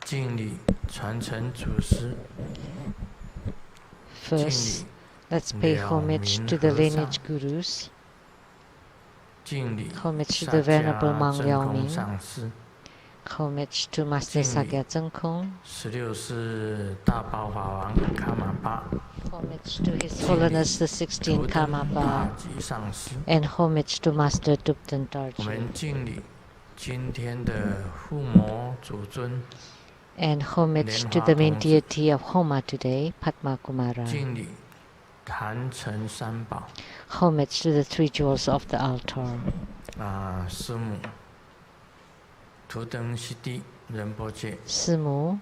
敬礼传承祖师。 First, let's pay homage to the lineage gurus. 敬礼 Homage to the Venerable Mang 真 Liao 空 Ming. 上师。 Homage to Master 敬礼 Sakya Zengkong. 16世大宝法王卡玛巴。 Homage to His Holiness the 16th 大 Karmapa. 吉上师。 And homage to Master Dupten 我 Tarji. 们敬礼今天的护摩祖尊。 And homage to the main deity of Homa today, Padma Kumara. 敬礼坛城三宝。 Homage to the three jewels of the altar. 师母图登西地仁波切。 师母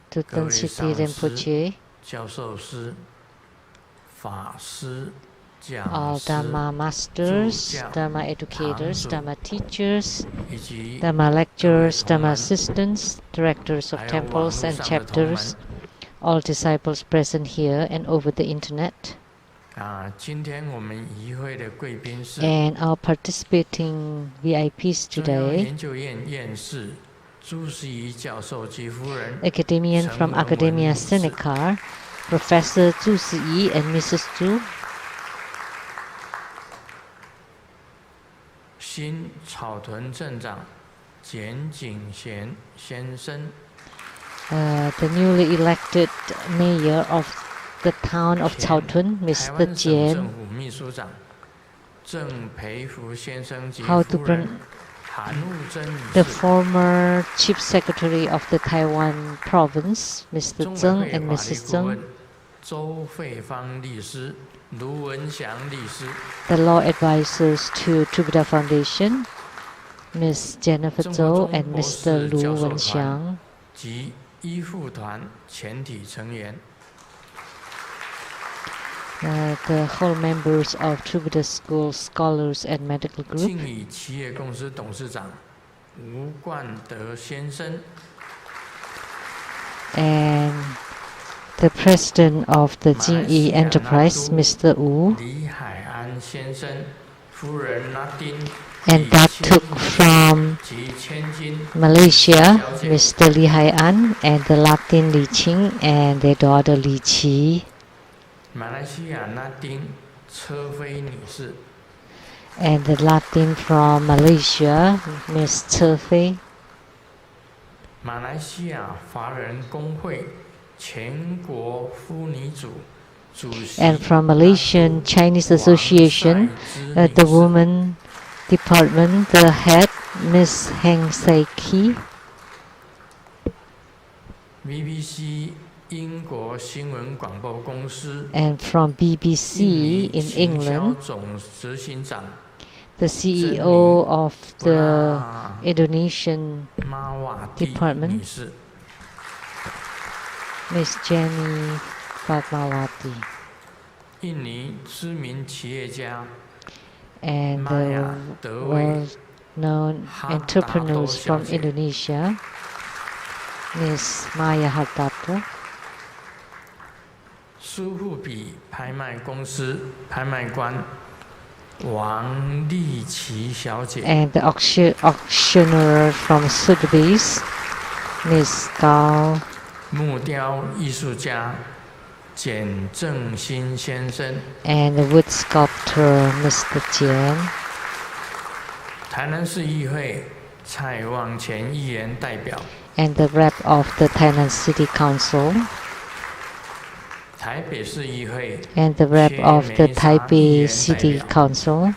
Dupten Siti 各位上师 Rinpoche. 教授师、法师、讲 All 师 Dharma masters, 助教 Dharma educators, 堂主 Dharma teachers, 以及 Dharma lecturers, 各位同 Dharma 门 assistants, directors of 还有网 temples 络 and 上的同门 chapters, all disciples present here and over the internet. 今天我们与会的贵宾是 And our participating VIPs 中央 today, 研究院院士朱世仪教授及夫人 academician from 陈文文 Academia 女士 Seneca, Professor Zhu Siyi and Mrs. Zhu, 新草屯镇长简景贤先生 the newly elected mayor of the town of 前 Chaotun, 台 Mr. 湾省 Jian. 政府秘书长郑培福先生及 How to 夫人 bring 韩悟珍女 the 士 former Chief Secretary of the Taiwan Province, Mr. 中 Zheng 委会 and 法律 Mrs. 顾 Zheng, 问周慧芳律师卢文祥律师 the law advisors to Trubhuda Foundation, Ms. Jennifer 中 Zhou 国 and 中博 Mr. 士 Lu 教授 Wenxiang, 团及医护团全体成员 the whole members of Trubhuda School, scholars and medical group, 敬礼企业公司董事长吴冠德先生 and the president of the Jingyi Enterprise, Mr. Wu, 李海安先生夫人拉丁 and Datuk from 及千金 Malaysia, Mr. Li Haian, and the Latin Li Qing and their daughter Li Qi, 马来西亚拉丁车飞女士 and the Latin from Malaysia, Ms. Ce Fei, 马来西亚华人工会全国妇女组主席 and from Malaysian Chinese Association, 王赛芝 the 女士 Women Department, the head, Ms. Heng Sai Ki, BBC 英国新闻广播公司 and from BBC 印尼 in 行销 England, 总执行长 the CEO of 布 the 拉 Indonesian 马瓦蒂 Department 女士， Ms. Jenny Fatmawati, 印尼知名企业家 and the Maya Dewey well-known entrepreneurs from Indonesia, Ms. Maya Hartarto, 苏富比拍卖公司拍卖官王丽琪小姐， and the auctioneer from Sotheby's, Ms. Gao, 木雕艺术家简正新先生， and the wood sculptor, Mr. Jian, 台南市议会蔡旺前议员代表， and the rep of the Tainan City Council, 台北市议会 and the rep of the Taipei City Council,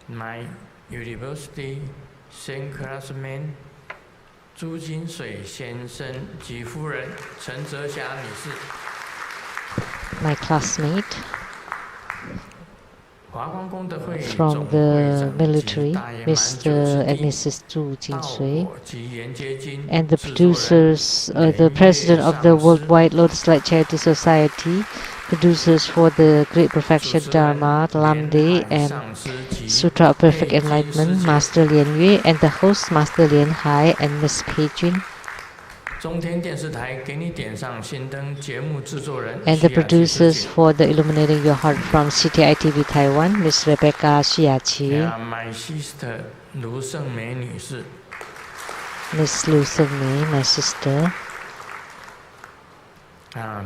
My University same classmate 朱金水先生及夫人陈泽霞女士， my classmate 华光功德会 from 总会 the 长 military, 及大爷满 Mr. 九 and 之地 Mrs. Zhu 道 Jinsui, 果及严接金 and the 制作人 producers, the president of the Worldwide Lotus Light Charity Society, producers for the Great Perfection 主持人 Dharma, Lamdre, 莲海 and 上师及 Sutra of Perfect 佩金 Enlightenment, 师姐 Master Lian Yue, and the host, Master Lian Hai and Miss Pei Jun. And the producers for the Illuminating Your Heart from CTI TV Taiwan, Miss Rebecca Shiachi. My sister Lu Sengmei 女士 Miss Lu Sengmei, my sister.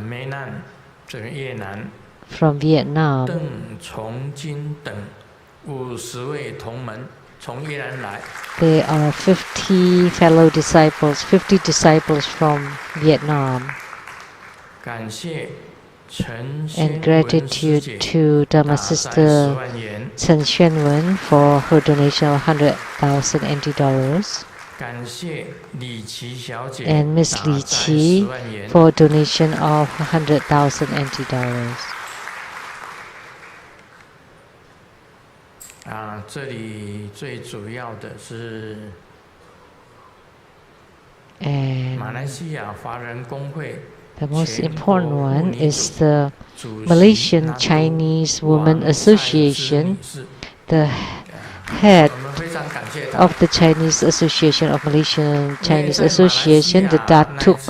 梅难这个越南 From Vietnam. 邓崇金等50位同门从越南来。They are 50 fellow disciples, 50 disciples from Vietnam. 感谢陈 And gratitude to Dharma Sister Chen Xuanwen for her donation of 100,000 NT dollars. 感谢李琦小姐 And Miss Li Qi for a donation of 100,000 NT dollars. 这里最主要的是马来西亚华人公会 The most important one is the Malaysian Chinese Women Association, the head of the Chinese Association of Malaysian Chinese Association, the Datuk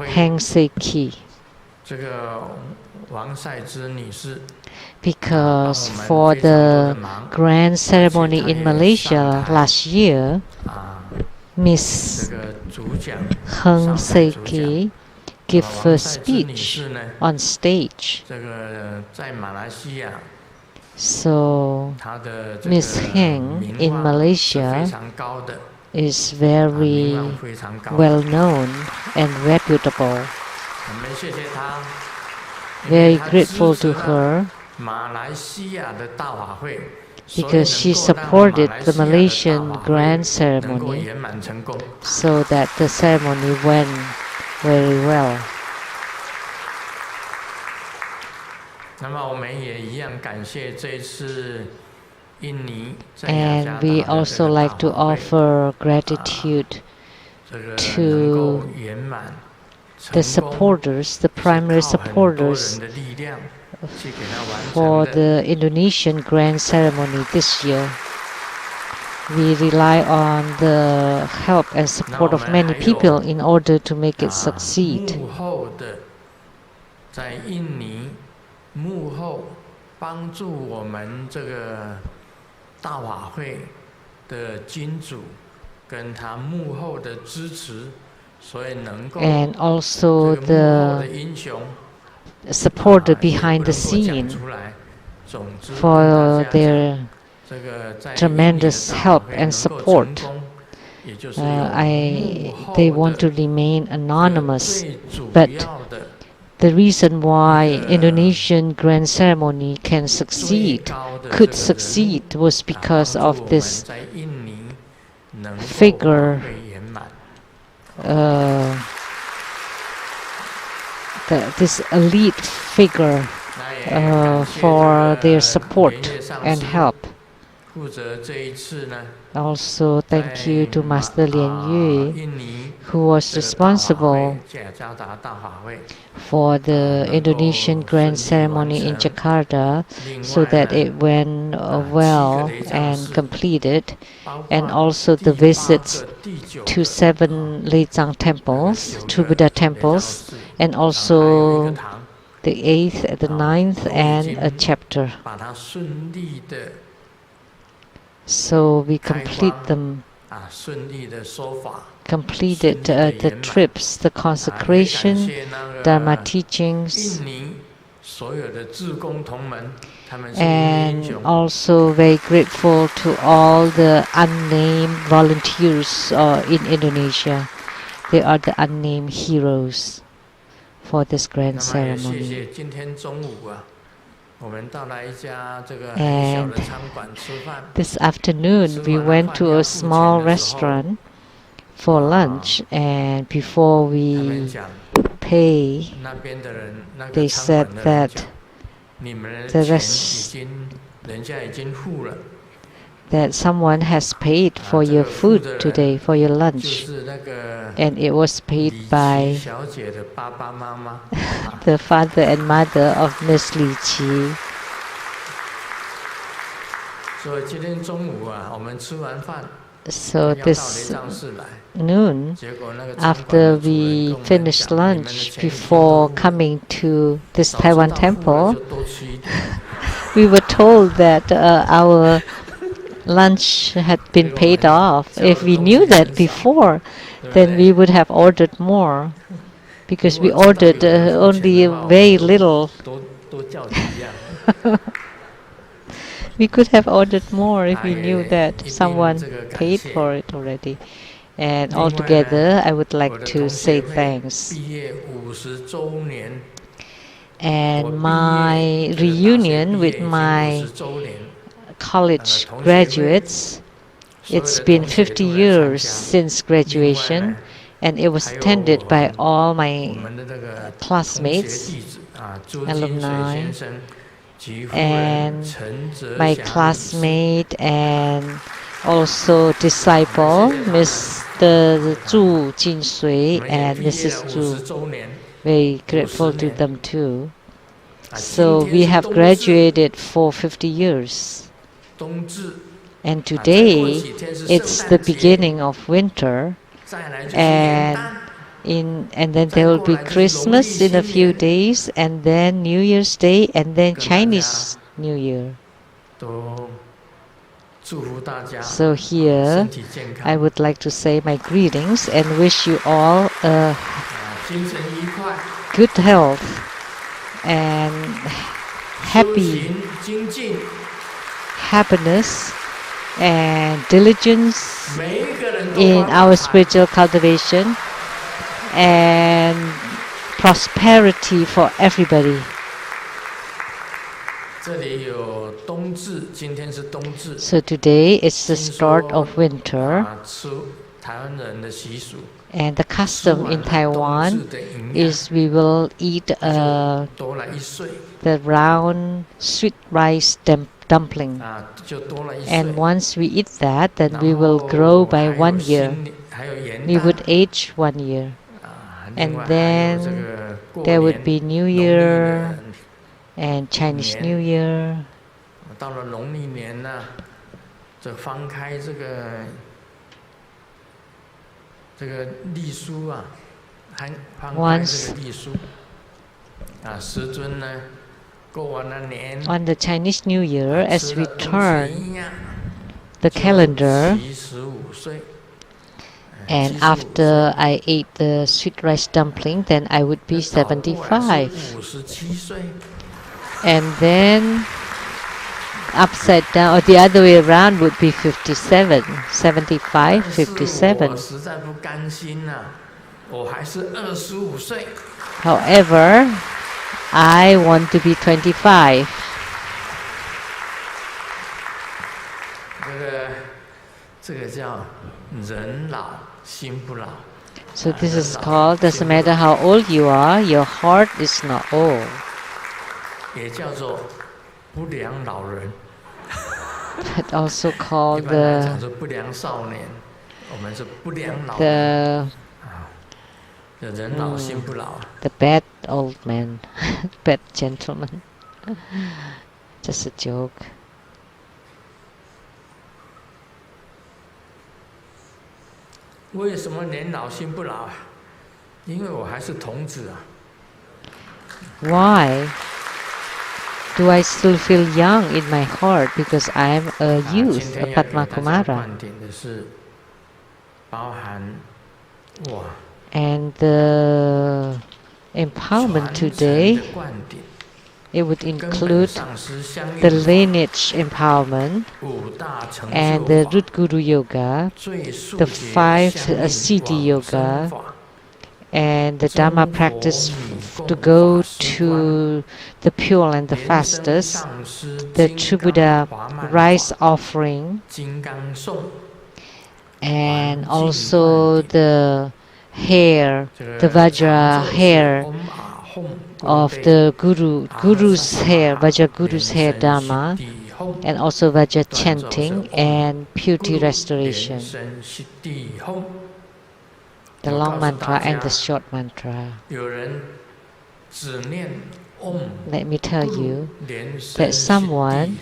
Heng Sei Ki. Because for the grand ceremony in Malaysia last year, Miss Heng Sei Ki gave a speech on stage. So Miss Heng in Malaysia is very well known and reputable. Very grateful to her because she supported the Malaysian grand ceremony so that the ceremony went very well. And we also like to offer gratitude to the supporters, the primary supporters for the Indonesian grand ceremony this year. We rely on the help and support of many people in order to make it succeed. And also the supporter behind the scene for their tremendous help and support. They want to remain anonymous, but the reason why Indonesian grand ceremony could succeed was because of this figure, this elite figure for their support and help. Also, thank you to Master Lien Yue, who was responsible for the Indonesian grand ceremony in Jakarta so that it went well and completed, and also the visits to 7 Leizang temples, 2 Buddha temples, and also the 8th, the 9th, and a chapter. So we completed the trips, the consecration, Dharma teachings, and also very grateful to all the unnamed volunteers in Indonesia. They are the unnamed heroes for this grand ceremony. And this afternoon we went to a small restaurant for lunch, and before we pay, they said that that someone has paid for your food today, for your lunch, and it was paid by the father and mother of Miss Li Qi. So this noon, after we finished lunch, before coming to this Taiwan temple, we were told that our lunch had been paid off. If we knew that before, then we would have ordered more, because we ordered only very little. We could have ordered more if we knew that someone paid for it already. And altogether, I would like to say thanks. And my reunion with my college graduates, it's been 50 years since graduation, and it was attended by all my classmates, alumni, and my classmate and also disciple, Mr. Zhu Jinsui and Mrs. Zhu. Very grateful to them too. So we have graduated for 50 years. And today, it's the beginning of winter, and then there will be Christmas in a few days, and then New Year's Day, and then Chinese New Year. So here, I would like to say my greetings and wish you all good health and happiness and diligence in our spiritual cultivation, and prosperity for everybody. So today is the start of winter, and the custom in Taiwan is we will eat the round sweet rice dumpling, and once we eat that, then we will grow by 1 year. We would age 1 year, and then there would be New Year and Chinese New Year. Once on the Chinese New Year, as we turn the calendar, and after I ate the sweet rice dumpling, then I would be 75. And then upside down, or the other way around, would be 57, 75, 57. However, I want to be 25. So this is called, doesn't matter how old you are, your heart is not old. But also called the bad old man, bad gentleman. Just a joke. Why do I still feel young in my heart? Because I am a youth, a Padma Kumara. And the empowerment today, it would include the lineage empowerment and the root guru yoga, the 5 Siddhi yoga, and the Dharma practice to go to the pure and the fastest, the True Buddha rice offering, and also the hair, the Vajra hair of the Guru's hair, Vajra Guru's hair Dharma, and also Vajra chanting and purity restoration. The long mantra and the short mantra. Let me tell you that someone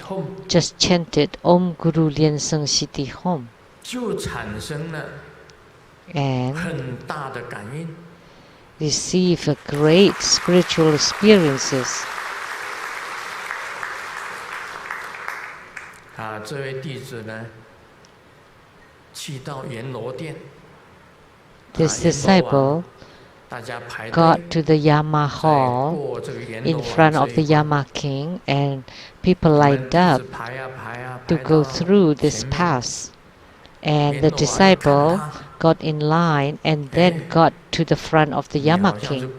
just chanted Om Guru Lien Seng Siddhi Hom. and 很大的感应。 receive a great spiritual experiences. 这位弟子呢，去到阎罗殿。 This disciple got to the Yama hall in front of the Yama king, and people lined up to go through this pass. And the disciple got in line and then got to the front of the Yama king.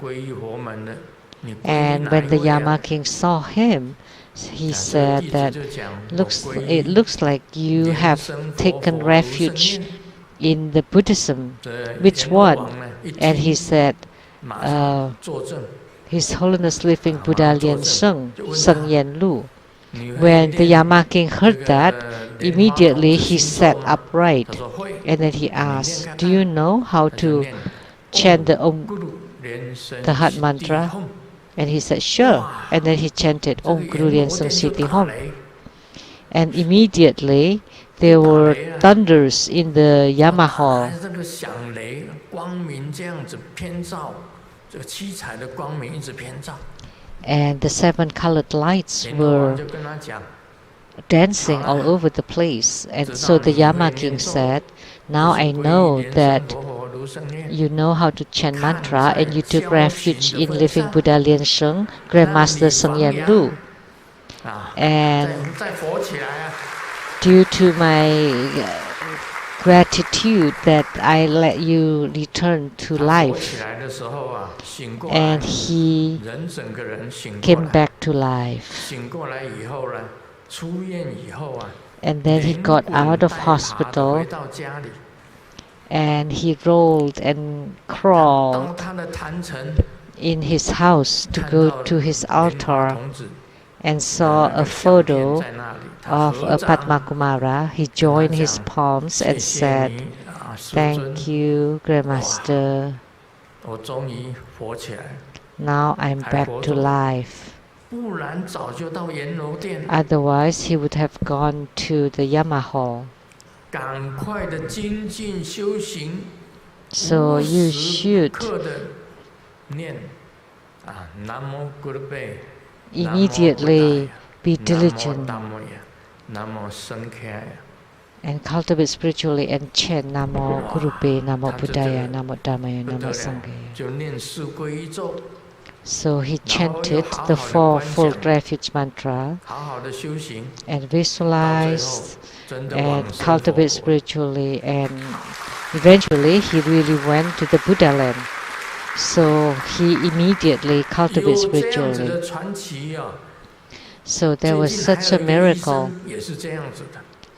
And when the Yama king saw him, he said that it looks like you have taken refuge in the Buddhism. Which one? And he said, His Holiness Living Buddha Lien Seng, Seng Yen Lu. When the Yama king heard that, immediately he sat upright, and then he asked, "Do you know how to chant the heart mantra?" And he said, "Sure." And then he chanted Om Guru Lien Seng Siti Hom. And immediately there were thunders in the Yama hall. And the 7 colored lights were dancing all over the place. And so the Yama king said, "Now I know that you know how to chant mantra and you took refuge in Living Buddha Lien Seng, Grandmaster Seng Yen Lu. And due to my gratitude that I let you return to life." And he came back to life. And then he got out of hospital and he rolled and crawled in his house to go to his altar and saw a photo of a Padma Kumara. He joined his palms and said, "Thank you, Grandmaster. Now I'm back to life." Otherwise, he would have gone to the Yama hall. So you should immediately be diligent and cultivate spiritually and chant Namo Gurupe, Namo Buddhaya, Namo Dhammaya, Namo Sanghaya. So he chanted the 4 full refuge mantra and visualized and cultivated spiritually, and eventually he really went to the Buddha land. So he immediately cultivated spiritually. So there was such a miracle.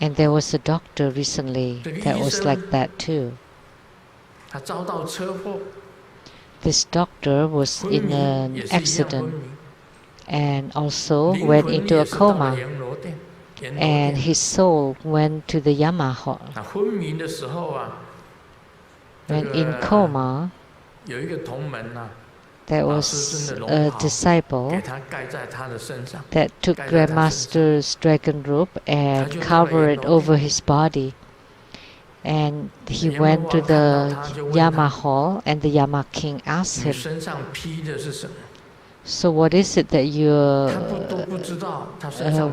And there was a doctor recently that was like that too. This doctor was in an accident and also went into a coma, and his soul went to the Yama hall. When in coma, there was a disciple that took Grandmaster's dragon robe and covered it over his body. And he went to the Yama hall, and the Yama king asked him, "So what is it that you're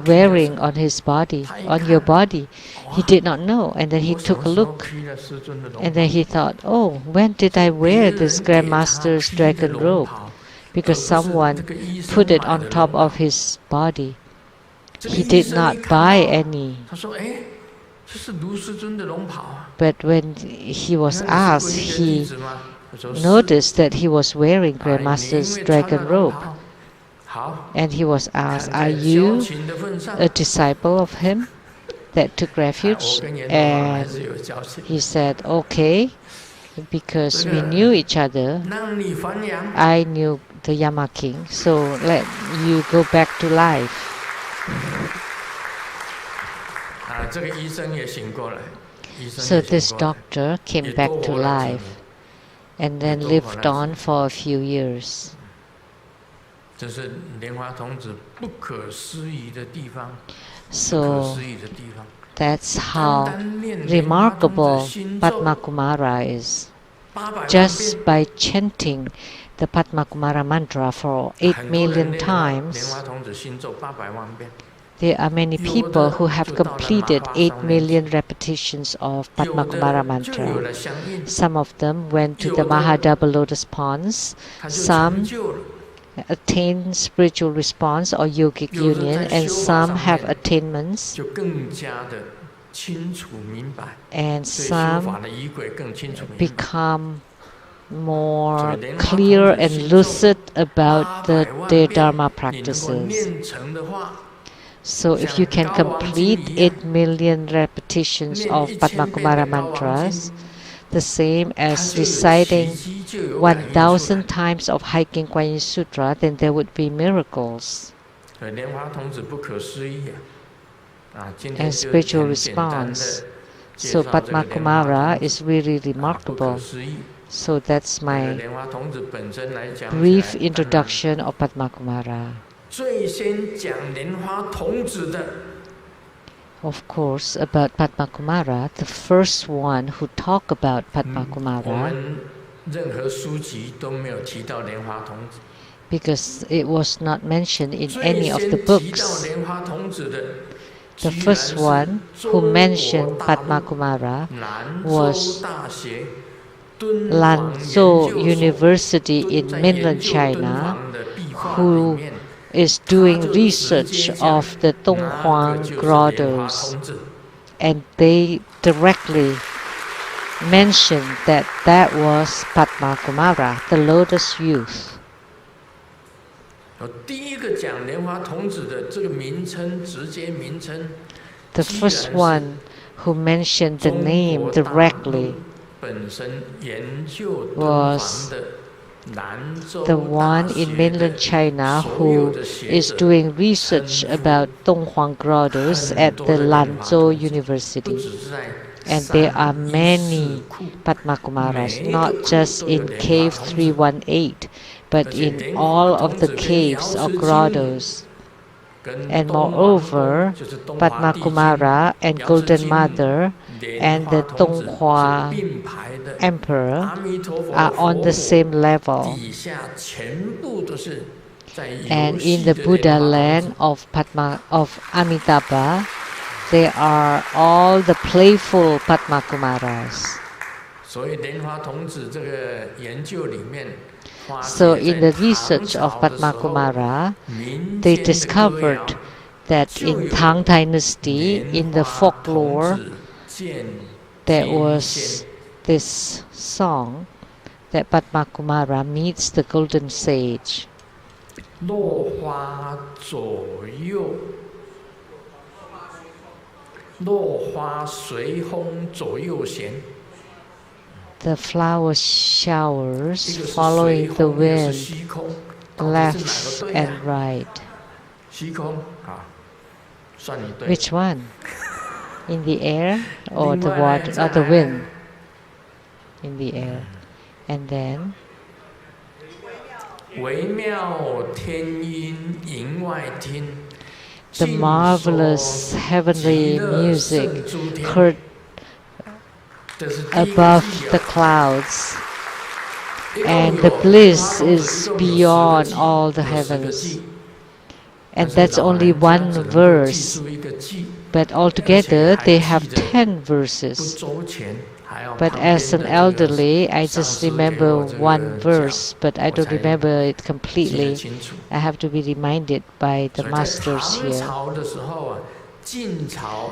wearing on his body, on your body?" He did not know, and then he took a look, and then he thought, "Oh, when did I wear this Grandmaster's dragon robe?" Because someone put it on top of his body. He did not buy any. But when he was asked, he noticed that he was wearing Grandmaster's dragon robe. And he was asked, "Are you a disciple of him that took refuge?" And he said, "Okay, because we knew each other. I knew the Yama king, so let you go back to life." So this doctor came back to life and then lived on for a few years. So That's how remarkable Padma Kumara is. Just by chanting the Padma Kumara mantra for 8 million times, there are many people who have completed 8 million repetitions of Padma Kumara mantra. Some of them went to the Mahadouble Lotus Ponds, some attained spiritual response or yogic union, and some have attainments, and some become more clear and lucid about their Dharma practices. So if you can complete 8 million repetitions of Padma Kumara mantras, the same as reciting 1,000 times of Hiking Kuan Yin Sutra, then there would be miracles and spiritual response. So Padma Kumara is really remarkable. So that's my brief introduction of Padma Kumara. Of course, about Padma Kumara, the first one who talked about Padma Kumara, because it was not mentioned in any of the books. The first one who mentioned Padma Kumara was Lanzhou University in mainland China, who is doing research of the Donghuang grottos, and they directly mentioned that that was Padma Kumara, the Lotus Youth. The first one who mentioned the name directly was the one in mainland China who is doing research about Donghuang grottos at the Lanzhou University. And there are many Padma Kumaras, not just in cave 318, but in all of the caves or grottos. And moreover, Padma Kumara and Golden Mother and the Donghua Emperor are on the same level. And in the Buddha land of Amitabha, they are all the playful Padma Kumaras. So in the research of Padma Kumara, they discovered that in Tang Dynasty, in the folklore, there was this song that Padma Kumara meets the golden sage. The flower showers following the wind, left and right. Which one? In the air or the water or the wind? In the air. And then the marvelous heavenly music heard above the clouds, and the bliss is beyond all the heavens. And that's only one verse, but altogether they have 10 verses. But as an elderly, I just remember one verse, but I don't remember it completely. I have to be reminded by the masters here.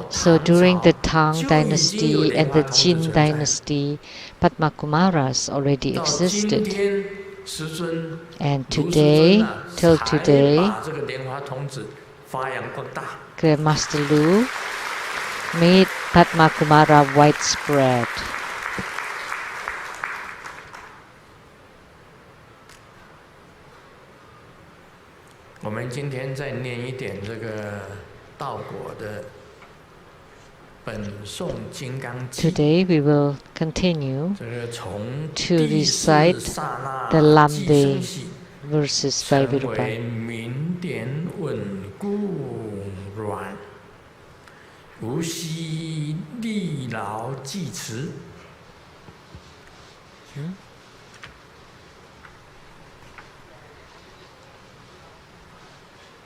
So during the Tang Dynasty and the Qin Dynasty, Padma Kumaras already existed. And today, till today, Grandmaster Lu made Padma Kumara widespread. Today we will continue to recite the Lamdre verses by Virupa. 无惜力劳济慈。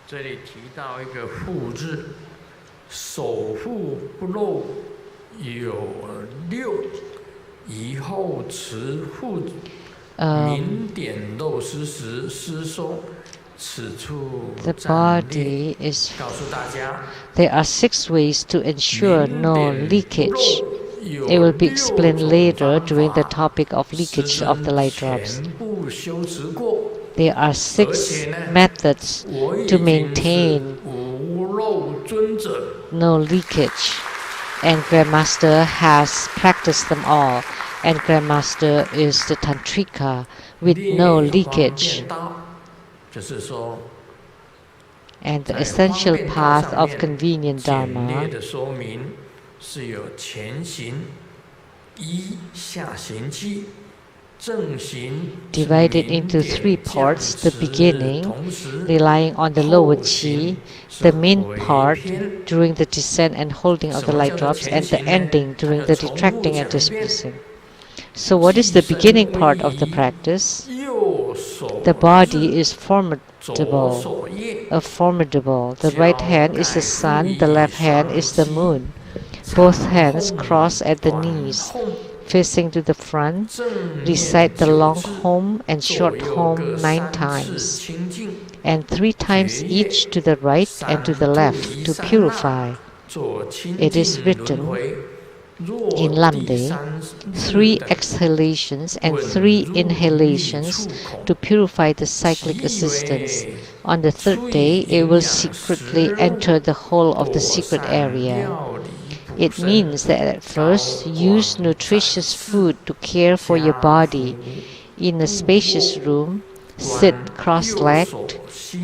这里提到一个护字，守护不漏有六，以后持护明点漏失时失收。The body is. There are 6 ways to ensure no leakage. It will be explained later during the topic of leakage of the light drops. There are 6 methods to maintain no leakage, and Grandmaster has practiced them all. And Grandmaster is the Tantrika with no leakage. And the essential path of convenient Dharma divided into 3 parts: the beginning, relying on the lower chi, the main part during the descent and holding of the light drops, and the ending during the retracting and dispersing. So what is the beginning part of the practice? The body is formidable. The right hand is the sun, the left hand is the moon. Both hands cross at the knees, facing to the front. Recite the long home and short home 9 times, and 3 times each to the right and to the left to purify. It is written in Lamdre, 3 exhalations and 3 inhalations to purify the cyclic existence. On the 3rd day, it will secretly enter the whole of the secret area. It means that at first, use nutritious food to care for your body. In a spacious room, sit cross-legged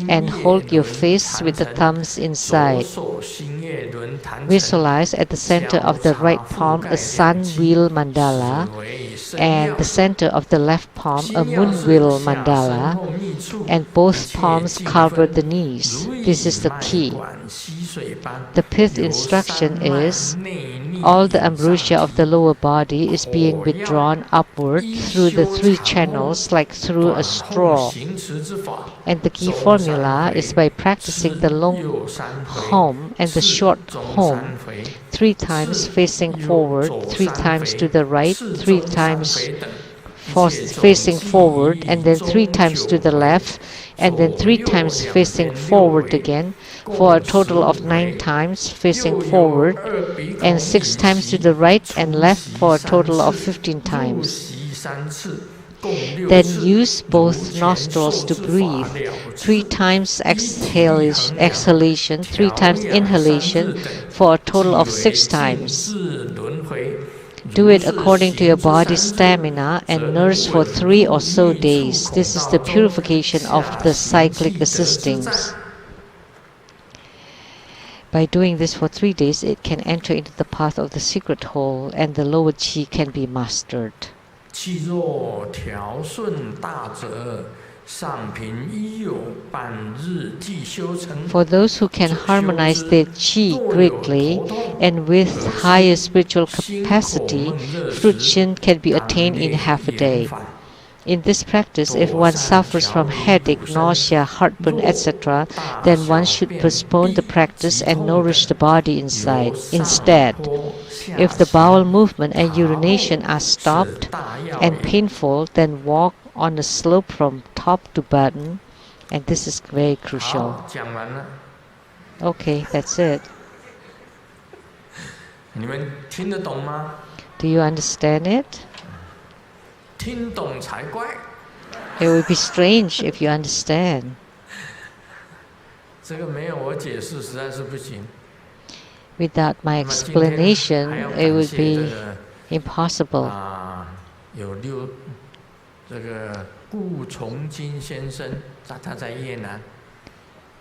and hold your face with the thumbs inside. Visualize at the center of the right palm a sun wheel mandala, and the center of the left palm a moon wheel mandala, and both palms cover the knees. This is the key. The 5th instruction is, all the ambrosia of the lower body is being withdrawn upward through the 3 channels like through a straw. And the key formula is by practicing the long home and the short home 3 times facing forward, 3 times to the right, 3 times facing forward, and then 3 times to the left, and then 3 times facing forward again, for a total of 9 times facing forward, and 6 times to the right and left for a total of 15 times. Then use both nostrils to breathe. 3 times exhalation, 3 times inhalation, for a total of 6 times. Do it according to your body's stamina and nurse for 3 or so days. This is the purification of the cyclic existings. By doing this for 3 days, it can enter into the path of the secret hole, and the lower chi can be mastered. For those who can harmonize their chi greatly and with higher spiritual capacity, fruition can be attained in half a day. In this practice, if one suffers from headache, nausea, heartburn, etc., then one should postpone the practice and nourish the body inside. Instead, if the bowel movement and urination are stopped and painful, then walk on a slope from top to bottom, and this is very crucial. Okay, that's it. Do you understand it? It would be strange if you understand. Without my explanation, it would be impossible.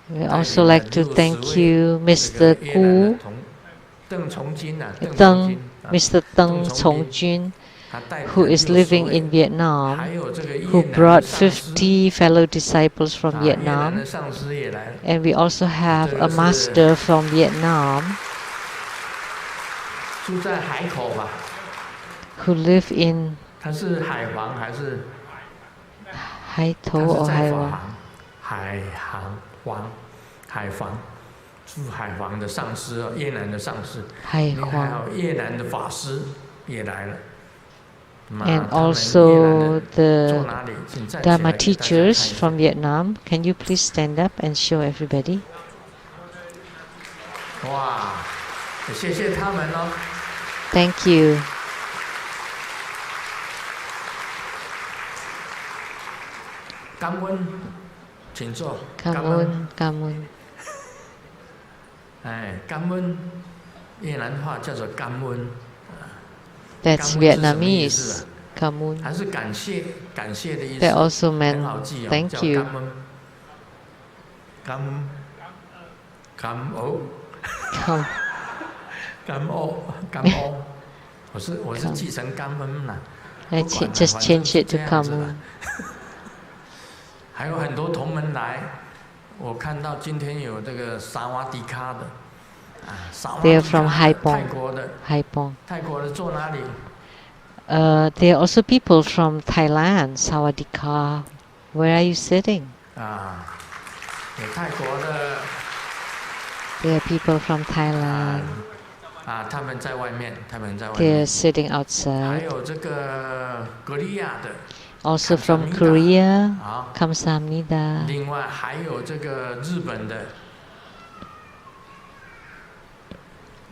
We also like to thank you, Mr. Gu, Mr. Deng Chongjun, who is living in Vietnam, who brought 50 fellow disciples from Vietnam. And we also have a master from Vietnam 住在海口吧。Who live in 他是海防还是？海头 or 海王？海防，驻海防的上师哦，越南的上师。海皇。还有越南的法师也来了。And also the Dharma teachers from Vietnam. Can you please stand up and show everybody? 哇，谢谢他们哦。Thank you. 感恩，请坐。感恩，感恩。哎，感恩，越南话叫做感恩。That's Vietnamese. 感恩。还是感谢的意思。They also meant 很好记哦， thank you. 感恩。我是记成感恩啦。Just change it to 感恩。还有很多同门来，我看到今天有这个萨瓦迪卡的，They are from 海邦。泰国的。泰国的坐哪里？There are also people from Thailand. Sawadika. Where are you sitting? 有泰国的。There are people from Thailand. 他们在外面。They are sitting outside. 还有这个歌利亚的。Also from Korea. 감사합니다. 另外还有这个日本的。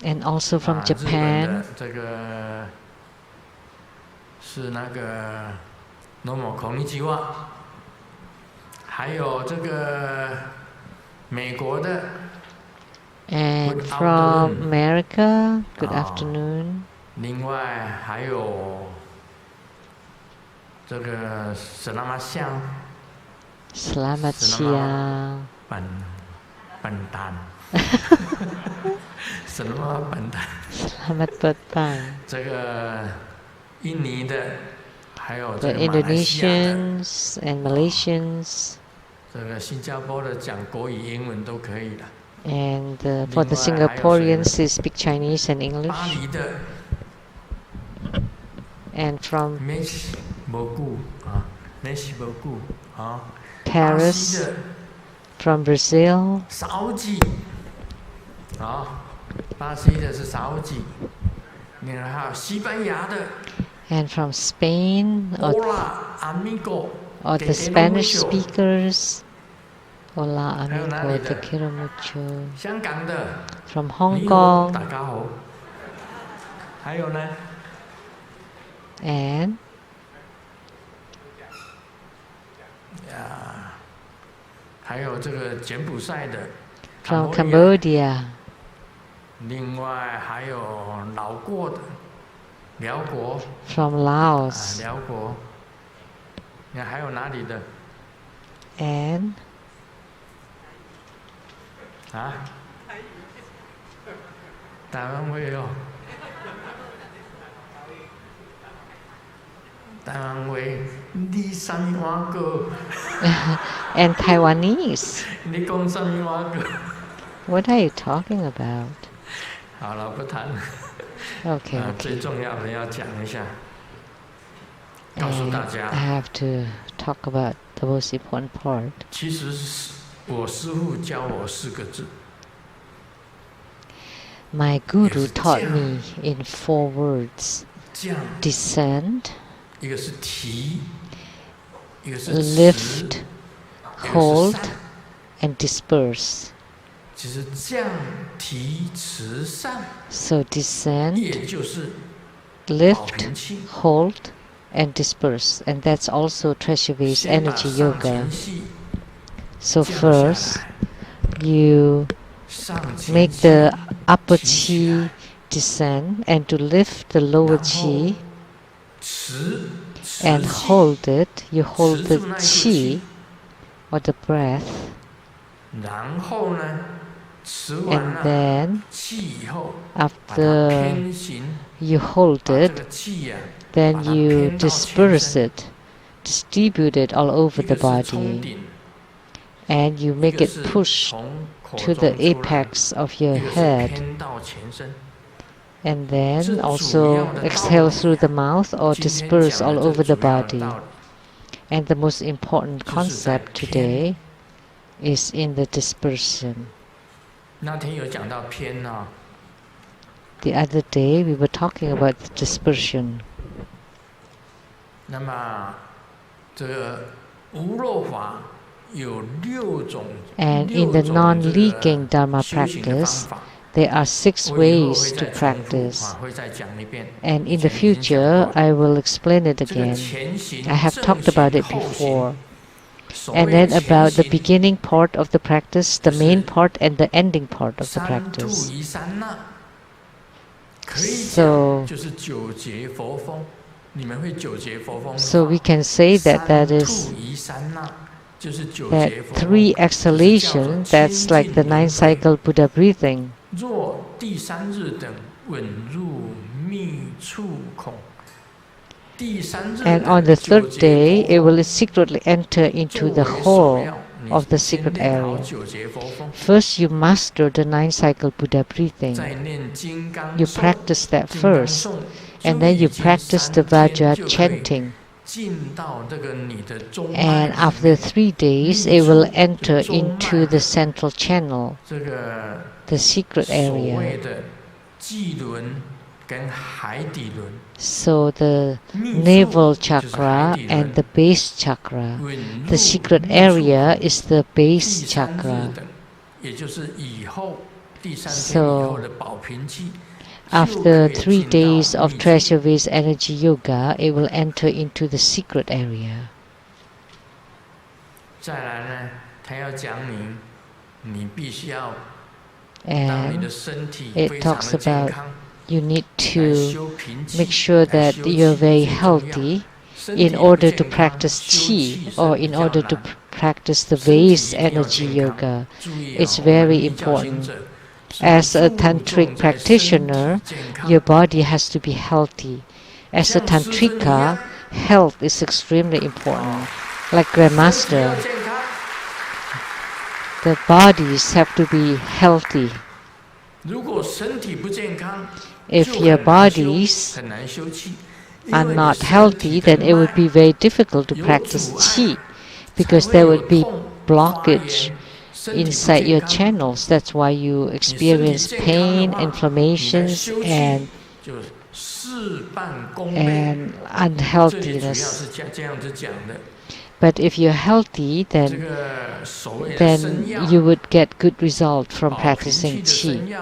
And also from Japan. 日本的这个是那个 Normal Konnichiwa。还有这个美国的。And from America, good afternoon. 另外还有这个 Selamat siang。Selamat siang。笨蛋。Selamat笨蛋。Selamat petang。这个印尼的，还有这 The 个马来西亚的。Indonesians and Malaysians。这个新加坡的讲国语、英文都可以的。And for the Singaporeans, they speak Chinese and English. 巴黎的。And from Merci beaucoup 啊。Paris. From Brazil. 沙记。巴西的是沙记。另外还有西班牙的。And from Spain. Hola, amigo. Or the Spanish speakers. Hola, amigo. Te quiero mucho. 香港的。From Hong Kong. 大家好。还有呢？ And 还有这个柬埔寨的。From Cambodia. 另外还有老过的。辽国。From Laos. 辽国。你看还有哪里的？ And 台湾会哦。台湾会，你什么话个？ And Taiwanese. 你讲什么话个？ What are you talking about? 好了，不谈了。Okay. 最重要的要讲一下，告诉大家。I have to talk about the most important part. 其实我师父教我4个字。My guru taught me in 4 words. Descend. 一个是提，一个是 lift, hold, and disperse. 其实降、提、持、散。So descend, 也就是 lift, hold, and disperse, and that's also Treasury's energy yoga. So first, you make the upper chi descend, and to lift the lower chi, and hold it. You hold the chi or the breath, and then after you hold it, then you disperse it, distribute it all over the body, and you make it push to the apex of your head, And then also exhale through the mouth or disperse all over the body. And the most important concept today is in the dispersion. The other day we were talking about the dispersion. And in the non-leaking Dharma practice, there are 6 ways to practice. And in the future, I will explain it again. I have talked about it before. And then about the beginning part of the practice, the main part, and the ending part of the practice. So we can say that that is that 3 exhalations, that's like the 9 cycle Buddha breathing. And on the 3rd day, it will secretly enter into the whole of the secret area. First, you master the 9 cycle Buddha breathing. You practice that first, and then you practice the Vajra chanting. And after 3 days, it will enter into the central channel, the secret area. So the navel chakra and the base chakra. The secret area is the base chakra. So after 3 days of treasure vase energy yoga, it will enter into the secret area. And it talks about you need to make sure that you're very healthy in order to practice qi, or in order to practice the vase energy yoga. It's very important. As a tantric practitioner, your body has to be healthy. As a tantrika, health is extremely important. Like Grandmaster, the bodies have to be healthy. If your bodies are not healthy, then it would be very difficult to practice qi, because there would be blockage inside your channels. That's why you experience pain, inflammations, and unhealthiness. But if you're healthy, then you would get good result from practicing qi.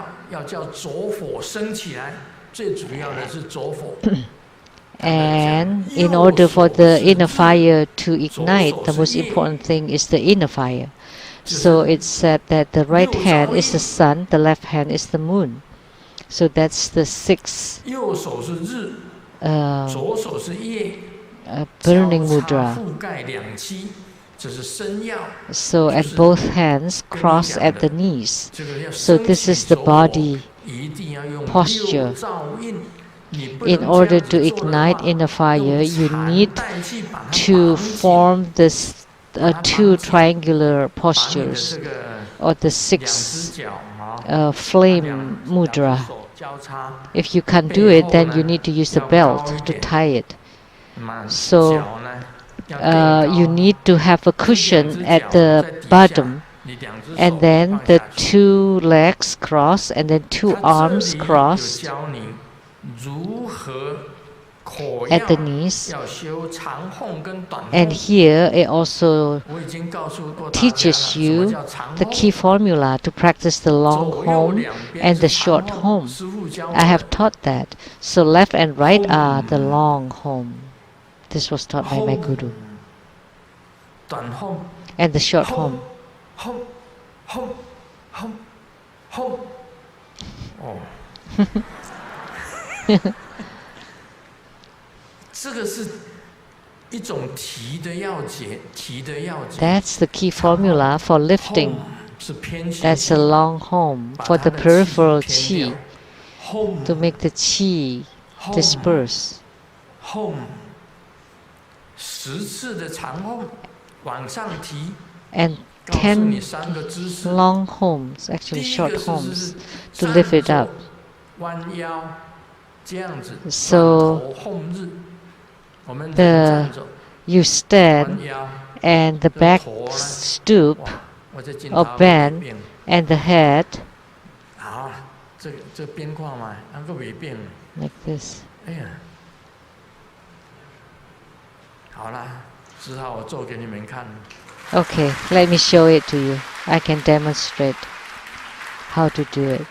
And in order for the inner fire to ignite, the most important thing is the inner fire. So it's said that the right hand is the sun, the left hand is the moon. So that's the 6 burning mudra. So and both hands cross at the knees. So this is the body posture. In order to ignite inner fire, you need to form this 2 triangular postures, or the 6 flame mudra. If you can't do it, then you need to use the belt to tie it. So you need to have a cushion at the bottom, and then the 2 legs cross, and then 2 arms crossed at the knees. And here it also teaches you the key formula to practice the long home and the short home. I have taught that. So left and right are the long home. This was taught by my guru. And the short home. That's the key formula for lifting. That's a long home for the peripheral qi, to make the qi disperse. And 10 long homes, actually short homes, to lift it up. So you stand and the back stoop or bend and the head like this. Okay, let me show it to you. I can demonstrate how to do it.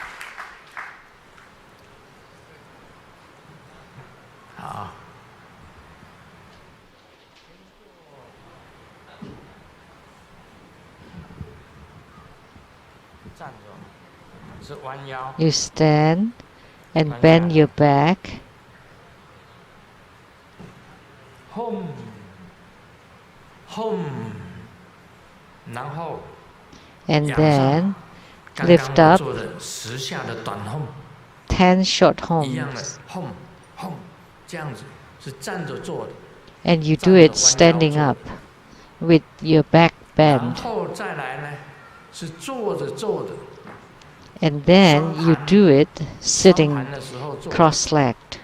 You stand and bend your back. And then lift up 10 short homes. And you do it standing up with your back bent. And then you do it sitting cross-legged.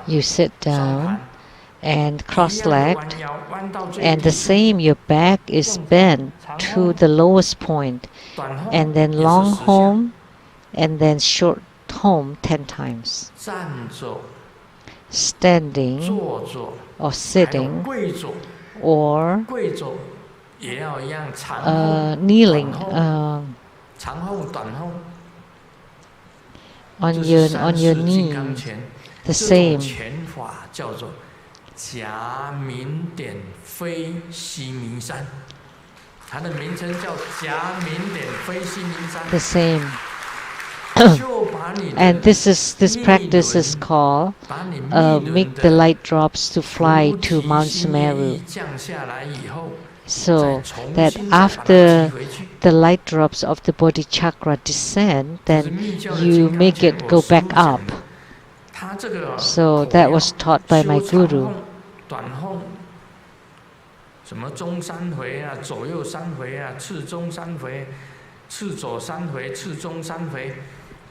You sit down and cross-legged, and the same, your back is bent to the lowest point, and then long home, and then short home 10 times. Standing or sitting or kneeling on your knee, the same. The same. And this practice is called make the light drops to fly to Mount Sumeru. So that after the light drops of the Bodhi chakra descend, then you make it go back up. So that was taught by my guru.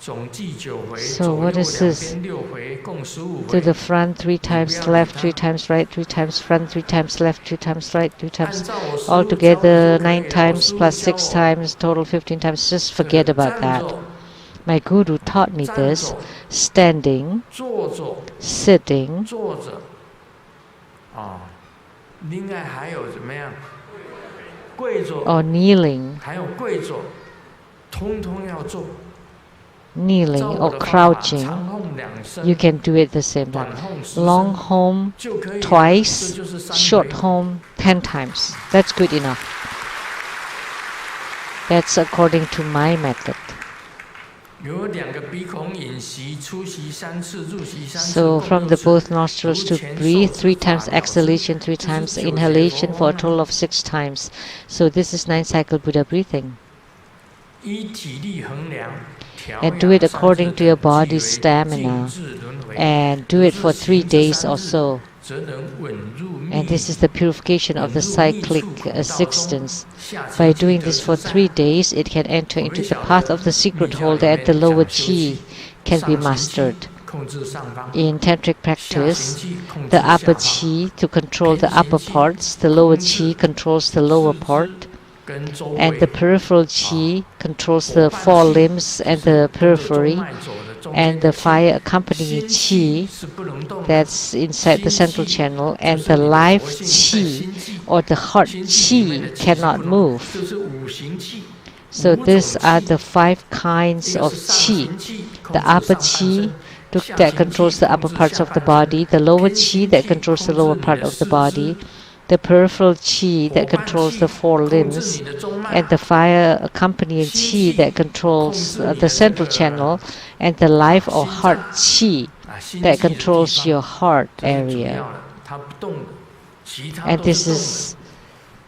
So what is this? To the front 3 times, left 3 times, right 3 times, front 3 times, left 3 times, right 3 times. Altogether 9 times plus 6 times, total 15 times. Just forget about that. My guru taught me this: standing, sitting, or kneeling. Kneeling or crouching, you can do it the same time. Long home twice, short home 10 times. That's good enough. That's according to my method. So from the both nostrils to breathe 3 times exhalation, 3 times inhalation for a total of 6 times. So this is 9 cycle Buddha breathing. And do it according to your body's stamina, and do it for 3 days or so. And this is the purification of the cyclic existence. By doing this for 3 days, it can enter into the path of the secret holder, and the lower chi can be mastered. In tantric practice, the upper chi to control the upper parts, the lower chi controls the lower part, and the peripheral chi controls the 4 limbs and the periphery, and the fire accompanying chi that's inside the central channel, and the life chi or the heart chi cannot move. So these are the 5 kinds of chi. The upper chi that controls the upper parts of the body, the lower chi that controls the lower part of the body, the peripheral chi that controls the 4 limbs, and the fire accompanying chi that controls the central channel, and the life or heart chi that controls your heart area. And this is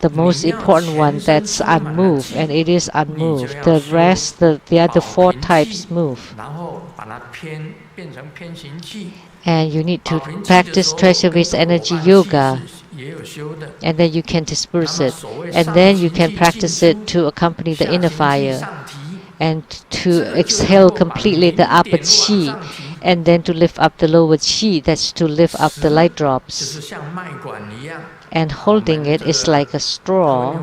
the most important one, that's unmoved, and it is unmoved. The rest, the other 4 types move. And you need to practice treasure-based energy yoga and then you can disperse it, and then you can practice it to accompany the inner fire, and to exhale completely the upper chi, and then to lift up the lower chi. That's to lift up the light drops. And holding it is like a straw,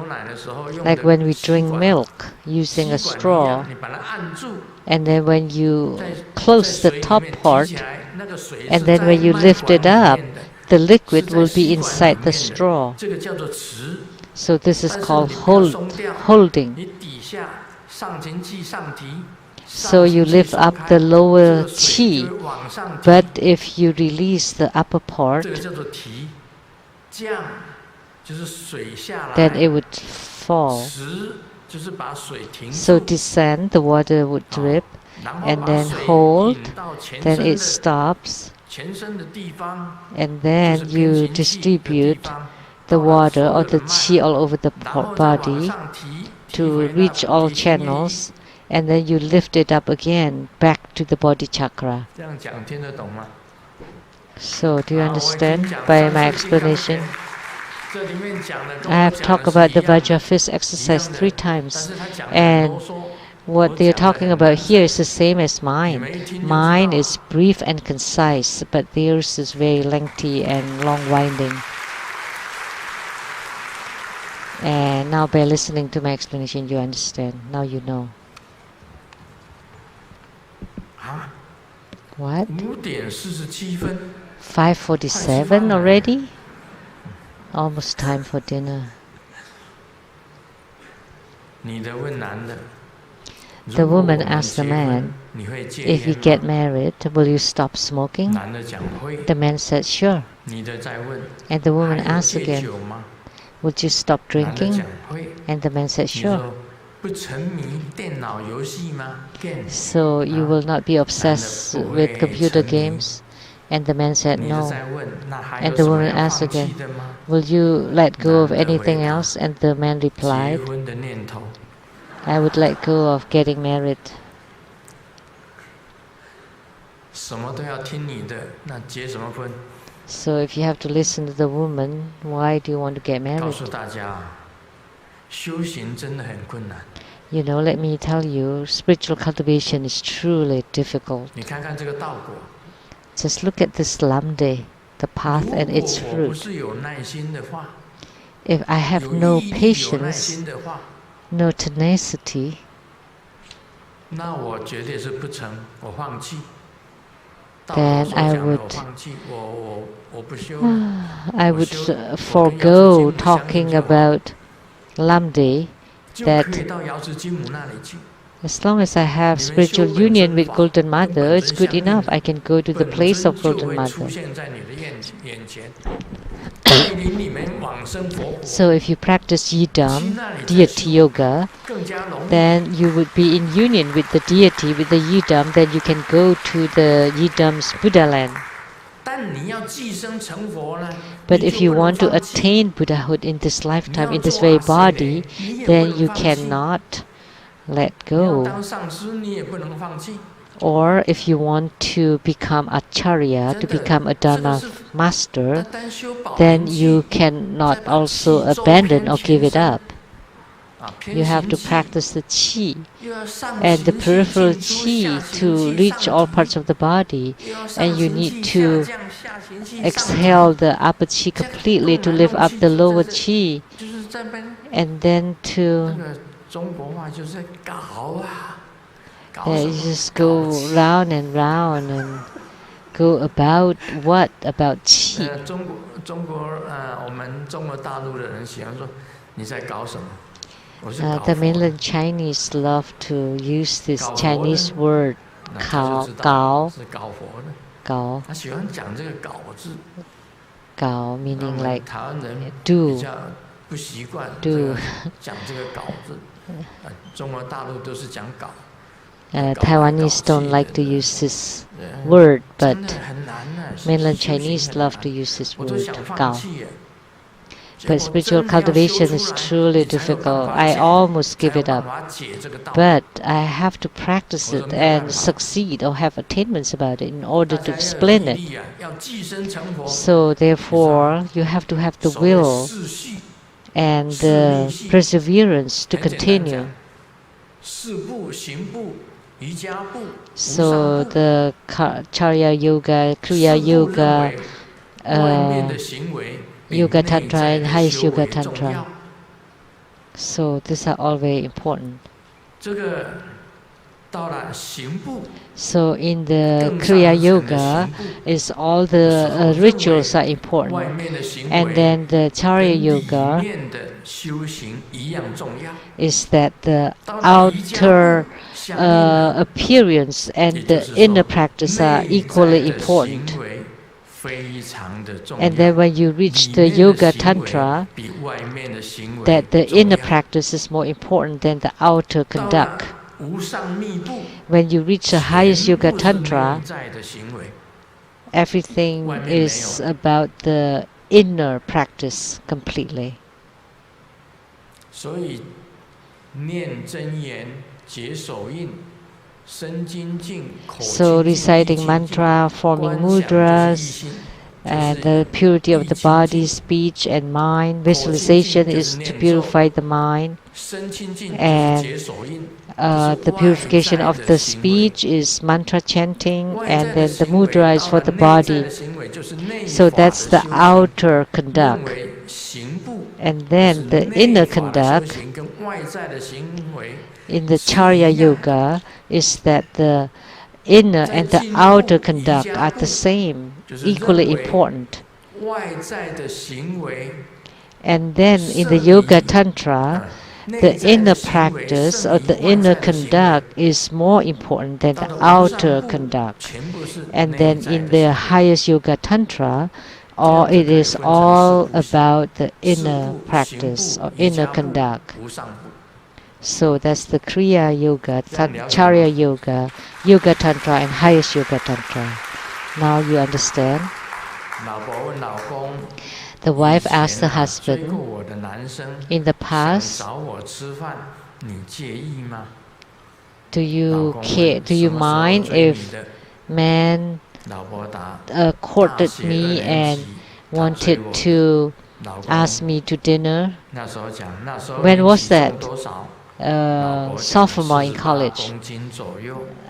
like when we drink milk using a straw. And then when you close the top part, and then when you lift it up, the liquid will be inside the straw. So this is called holding. So you lift up the lower chi, but if you release the upper part, then it would fall. So descend, the water would drip, and then hold, then it stops, and then you distribute the water or the chi all over the body to reach all channels, and then you lift it up again back to the body chakra. So do you understand by my explanation? I have talked about the Vajra fist exercise 3 times, and what they're talking about here is the same as mine. Mine is brief and concise, but theirs is very lengthy and long-winding. And now by listening to my explanation, you understand. Now you know. What? 5:47 already? Almost time for dinner. The woman asked the man, if you get married, will you stop smoking? The man said, sure. And the woman asked again, would you stop drinking? And the man said, sure. So you will not be obsessed with computer games? And the man said, no. And the woman asked again, will you let go of anything else? And the man replied, I would let go of getting married. So if you have to listen to the woman, why do you want to get married? You know, let me tell you, spiritual cultivation is truly difficult. Just look at this Lamdre, the path and its fruit. If I have no patience, no tenacity, then I would forego talking about Lamdre, that as long as I have spiritual union with Golden Mother, it's good enough. I can go to the place of Golden Mother. So if you practice Yidam, deity yoga, then you would be in union with the deity, with the Yidam, then you can go to the Yidam's Buddha land. But if you want to attain Buddhahood in this lifetime, in this very body, then you cannot let go. Or if you want to become acharya, to become a dharma master, then you cannot also abandon or give it up. You have to practice the chi and the peripheral chi to reach all parts of the body, and you need to exhale the upper chi completely to lift up the lower chi, and then to you just go round and round and go about what? About chi. The mainland Chinese love to use this Chinese word gao, meaning like do. Taiwanese don't like to use this word, but mainland Chinese love to use this word, gao. But spiritual cultivation is truly difficult. I almost give it up. But I have to practice it and succeed or have attainments about it in order to explain it. So therefore, you have to have the will and the perseverance to continue. So the Charya Yoga, Kriya Yoga, Yoga Tantra and highest Yoga Tantra. So these are all very important. So in the Kriya Yoga, is all the rituals are important, and then the Charya Yoga is that the outer appearance and the inner practice are equally important. And then when you reach the Yoga Tantra, that the inner practice is more important than the outer conduct. When you reach the highest Yoga Tantra, everything is about the inner practice completely. So reciting mantra, forming mudras, and the purity of the body, speech and mind. Visualization is to purify the mind, and the purification of the speech is mantra chanting, and then the mudra is for the body. So that's the outer conduct. And then the inner conduct in the Charya Yoga is that the inner and the outer conduct are the same, equally important. And then in the Yoga Tantra, the inner practice or the inner conduct is more important than the outer conduct. And then in the highest Yoga Tantra, it is all about the inner practice or inner conduct. So that's the Kriya Yoga, Charya Yoga, Yoga Tantra and highest Yoga Tantra. Now you understand? The wife asked the husband, in the past, do you mind if man courted me and wanted to ask me to dinner? When was that? Sophomore in college.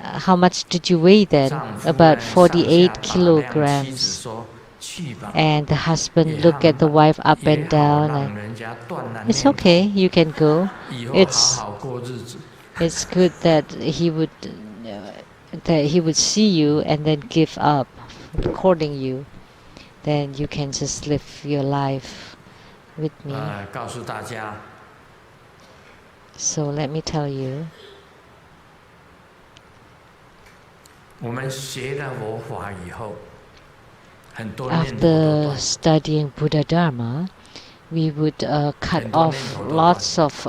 How much did you weigh then? About 48 kilograms. And the husband looked at the wife up and down. And, it's okay, you can go. It's good that he would see you and then give up courting you. Then you can just live your life with me. So let me tell you. After studying Buddha Dharma, we would cut off lots of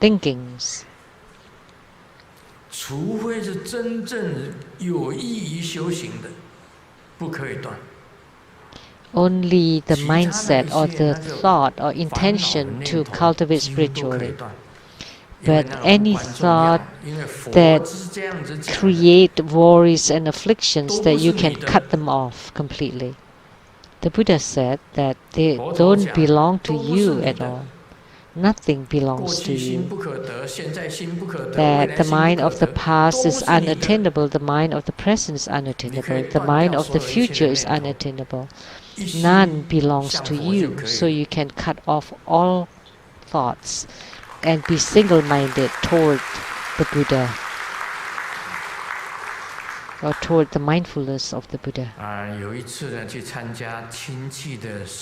thinkings. Only the mindset or the thought or intention to cultivate spiritually. But any thought that create worries and afflictions, that you can cut them off completely. The Buddha said that they don't belong to you at all. Nothing belongs to you. That the mind of the past is unattainable, the mind of the present is unattainable, the mind of the future is unattainable. None belongs to you, so you can cut off all thoughts and be single-minded toward the Buddha or toward the mindfulness of the Buddha.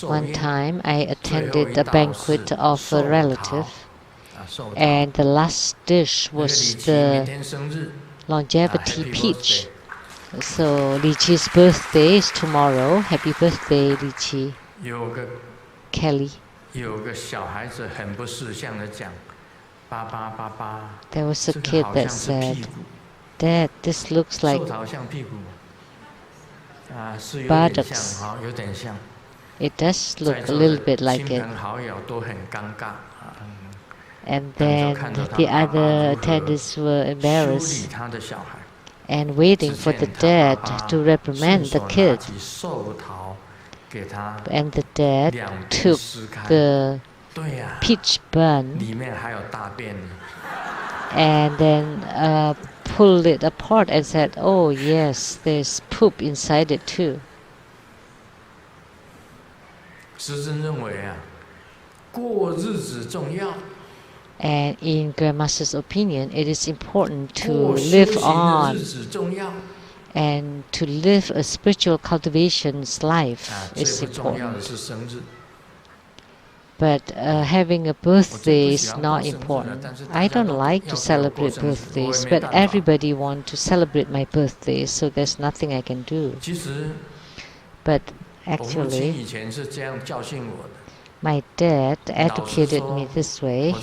One time I attended a banquet of a relative, and the last dish was the longevity peach. So Li Chi's birthday is tomorrow. Happy birthday, Li Chi. Kelly. There was a kid that said, Dad, this looks like buttocks. It does look a little bit like it. And then the other attendees were embarrassed and waiting for the dad to reprimand the kid. And the dad took the peach bun and then pulled it apart and said, "Oh yes, there's poop inside it too." And in Grandmaster's opinion, it is important to live on and to live a spiritual cultivation's life is important. But having a birthday is not important. I don't like to celebrate birthdays, but everybody wants to celebrate my birthday, so there's nothing I can do. But actually, my dad educated me this way.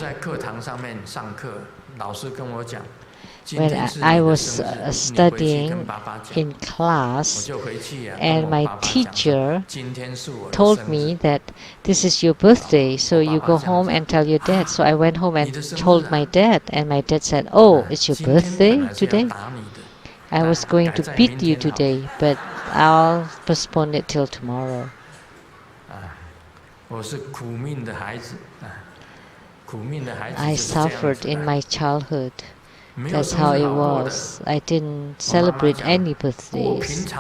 When I was studying in class, and my teacher told me that this is your birthday, so you go home and tell your dad. So I went home and told my dad, and my dad said, "Oh, it's your birthday today? I was going to beat you today, but I'll postpone it till tomorrow." I suffered in my childhood. That's how it was. I didn't celebrate any birthdays.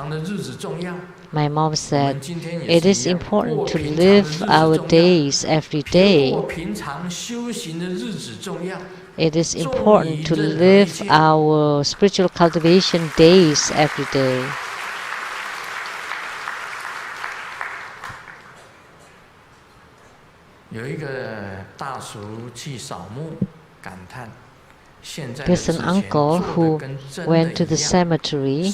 My mom said, "It is important to live our days every day. It is important to live our spiritual cultivation days every day." There's an uncle who went to the cemetery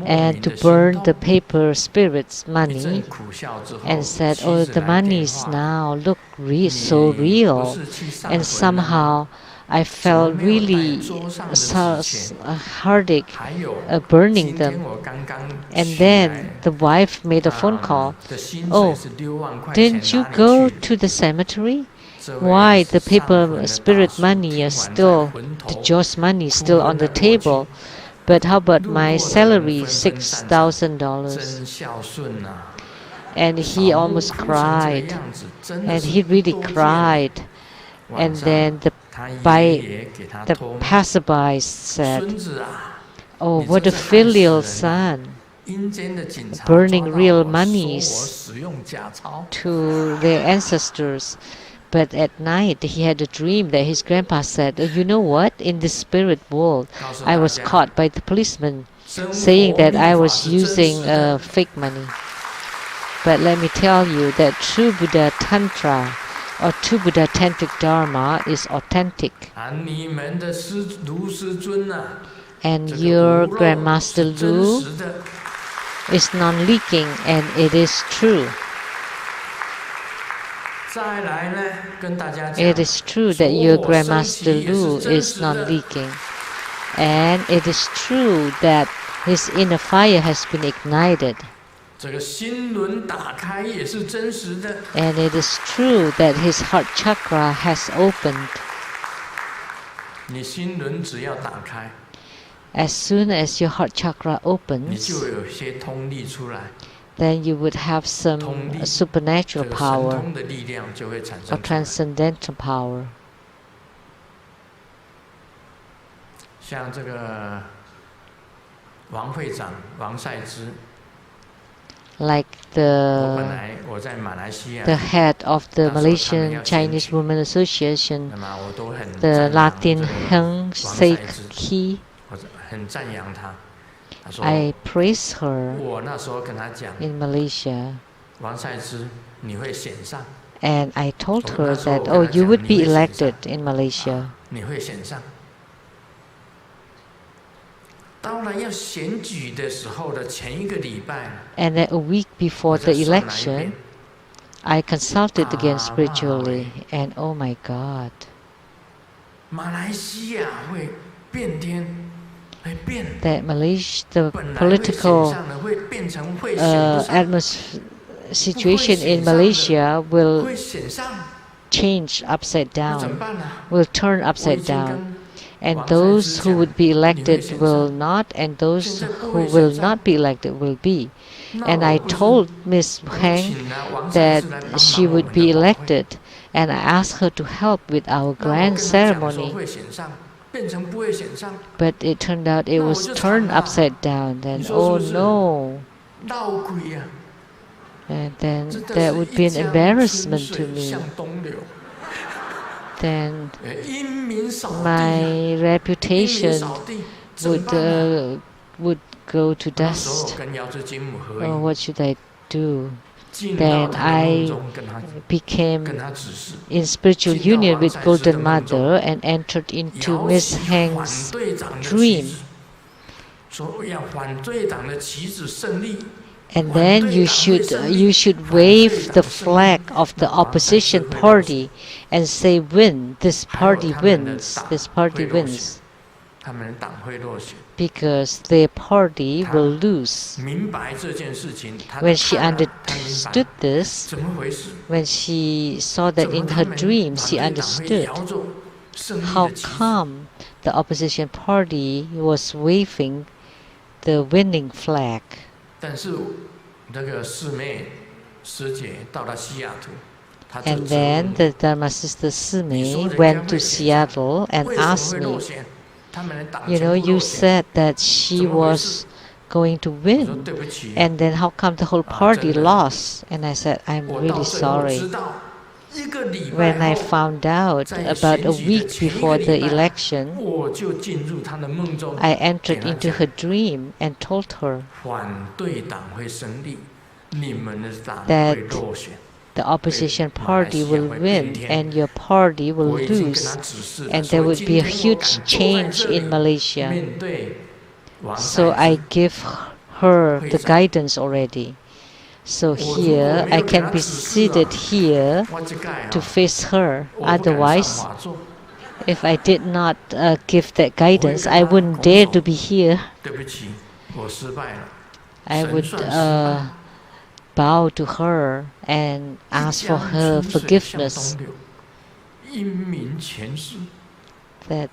and to burn the paper spirits money and said, "Oh, the money is now look so real." And somehow I felt really heartache burning them. And then the wife made a phone call. "Oh, didn't you go to the cemetery? Why the paper spirit money is still, the Joe's money is still on the table? But how about my salary, $6,000? And he almost cried, and he really cried. And then the passerby said, "Oh, what a filial son, burning real monies to their ancestors." But at night he had a dream that his grandpa said, "Oh, you know what? In the spirit world, I was caught by the policeman saying that I was using fake money. But let me tell you that true Buddha Tantra or true Buddha Tantric Dharma is authentic. And your Grandmaster Lu is non-leaking, and it is true." It is true that your Grandmaster Lu is non-leaking, and it is true that his inner fire has been ignited. And it is true that his heart chakra has opened. As soon as your heart chakra opens, then you would have some supernatural power or transcendental power. Like the head of the Malaysian Chinese Women Association, the Latin Heng Seik Ki, I praise her in Malaysia, and I told her that, "Oh, you would be elected in Malaysia." And then a week before the election, I consulted again spiritually, and oh my God, that Malaysia, the political situation in Malaysia will change upside down, will turn upside down. And those who would be elected will not, and those who will not be elected will be. And I told Ms. Heng that she would be elected, and I asked her to help with our grand ceremony. But it turned out it was turned upside down. Then, oh no. And then that would be an embarrassment to me. Then my reputation would go to dust. Oh, what should I do? Then I became in spiritual union with Golden Mother and entered into Miss Heng's dream. And then you should wave the flag of the opposition party and say, "Win! This party wins! This party wins!" Because their party will lose. When she understood this, when she saw that in her dream, she understood how come the opposition party was waving the winning flag. And then the Dharma sister Sime went to Seattle and asked me, you said that she was going to win, and then how come the whole party lost? And I said, I'm really sorry. When I found out about a week before the election, I entered into her dream and told her that the opposition party will win and your party will lose, and there would be a huge change in Malaysia. So I give her the guidance already. So here, I can be seated here to face her. Otherwise, if I did not give that guidance, I wouldn't dare to be here. I would bow to her and ask for her forgiveness. That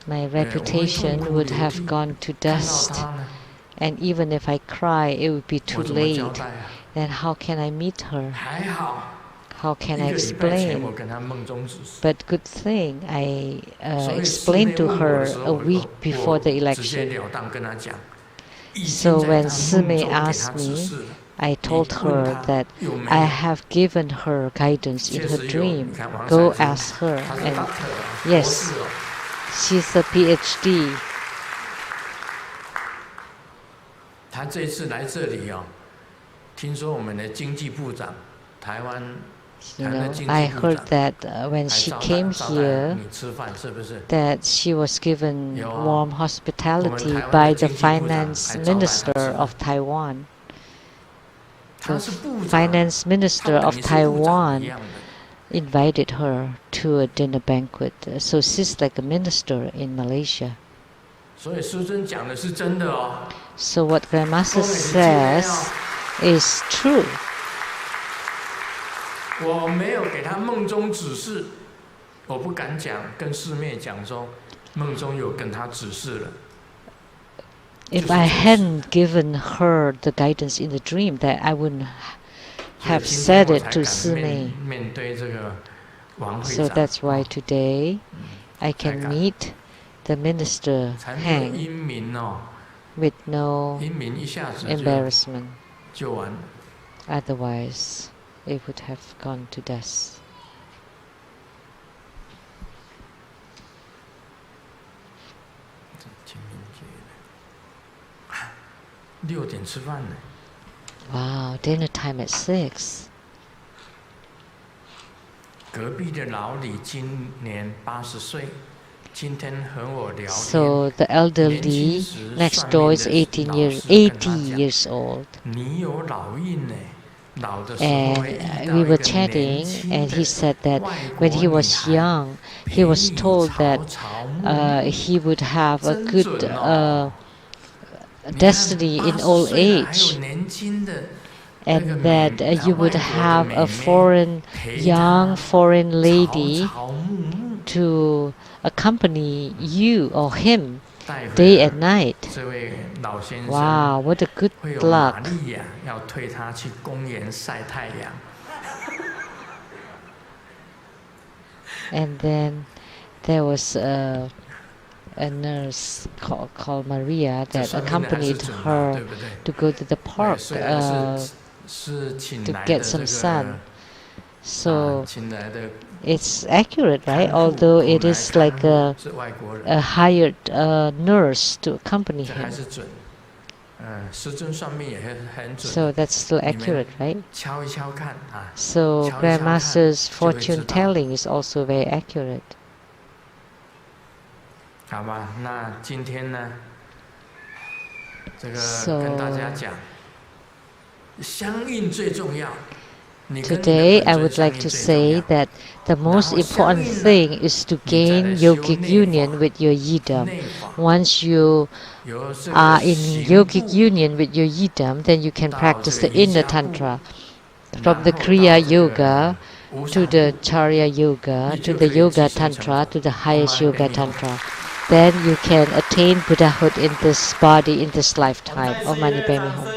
my reputation would have gone to dust. And even if I cry, it would be too late. Then how can I meet her? How can I explain? But good thing I explained to her a week before the election. So when Sime asked me, I told her that I have given her guidance in her dream. Go ask her. And yes, she's a PhD. 他这次来这里听说我们的经济部长，台湾 I heard that when she came here, that she was given warm hospitality by the finance minister of Taiwan. The finance minister of Taiwan invited her to a dinner banquet, so she's like a minister in Malaysia. So what Grandmaster says is true. 我没有给他梦中指示，我不敢讲，跟师妹讲说，梦中有跟他指示了。If I hadn't given her the guidance in the dream, that I wouldn't have said it to Sime. So that's why today I can meet the minister Hang with no embarrassment. Otherwise, it would have gone to dust. Wow, dinner time at 6. 隔壁的老李今年80岁，今天和我聊天。 So the elderly next door is 80 years old. 你有老印呢， And we were chatting, and he said that when he was young, he was told that he would have a good destiny in old age, and that you would have a young foreign lady to accompany you or him day and night. Wow, what a good luck. And then there was a nurse called Maria that accompanied her to go to the park to get some sun. So it's accurate, right? Although it is like a hired nurse to accompany him. So that's still accurate, right? So Grandmaster's fortune telling is also very accurate. Today, I would like to say that the most important thing is to gain yogic union with your yidam. Once you are in yogic union with your yidam, then you can practice the inner tantra, from the Kriya Yoga to the Charya Yoga to the Yoga Tantra to the highest Yoga Tantra. Then you can attain Buddhahood in this body, in this lifetime. Om Mani Padme Hum.